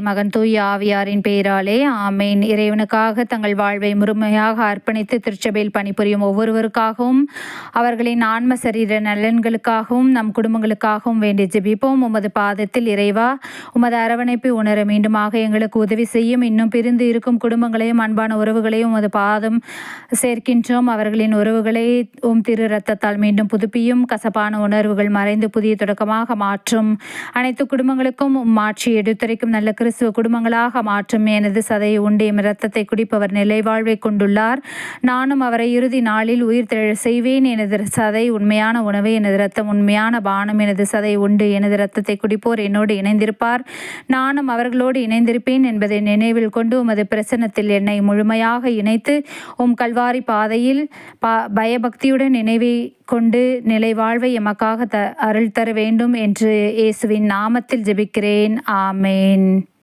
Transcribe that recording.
மகன் தூய ஆவியாரின் பெயராலே ஆமேன். இறைவனுக்காக தங்கள் வாழ்வை முழுமையாக அர்ப்பணித்து திருச்சபையில் பணிபுரியும் ஒவ்வொருவருக்காகவும் அவர்களின் ஆன்ம சரீர நலன்களுக்காகவும் நம் குடும்பங்களுக்காகவும் வேண்டி ஜெபிப்போம். உமது பாதத்தில் இறைவா, உமது அரவணைப்பை உணர மீண்டுமாக எங்களுக்கு உதவி செய்யும். இன்னும் பிரிந்து இருக்கும் குடும்பங்களையும் அன்பான உறவுகளையும் உமது பாதம் சேர்க்கின்றோம். அவர்களின் உறவுகளை திரு ரத்தத்தால் மீண்டும் புதுப்பியும். கசப்பான உணர்வுகள் மறைந்து புதிய தொடக்கமாக மாற்றும். அனைத்து குடும்பங்களுக்கும் ஆட்சி எடுத்துரைக்கும் நல்ல கிறிஸ்துவ குடும்பங்களாக மாற்றும். எனது சதையை உண்டு எம் இரத்தத்தை குடிப்பவர் நிலை வாழ்வை கொண்டுள்ளார். நானும் அவரை இறுதி நாளில் உயிர் தெழ செய்வேன். எனது சதை உண்மையான உணவு, எனது இரத்தம் உண்மையான பானம். எனது சதை உண்டு எனது இரத்தத்தை குடிப்போர் என்னோடு இணைந்திருப்பார், நானும் அவர்களோடு இணைந்திருப்பேன் என்பதை நினைவில் கொண்டு உமது பிரசன்னத்தில் என்னை முழுமையாக இணைத்து கல்வாரி பாதையில் பயபக்தியுடன் நினைவை கொண்டு நிலை வாழ்வை எமக்காக அருள் தர வேண்டும் என்று இயேசுவின் நாமத்தில் ஜெபிக்கிறேன். ஆமேன்.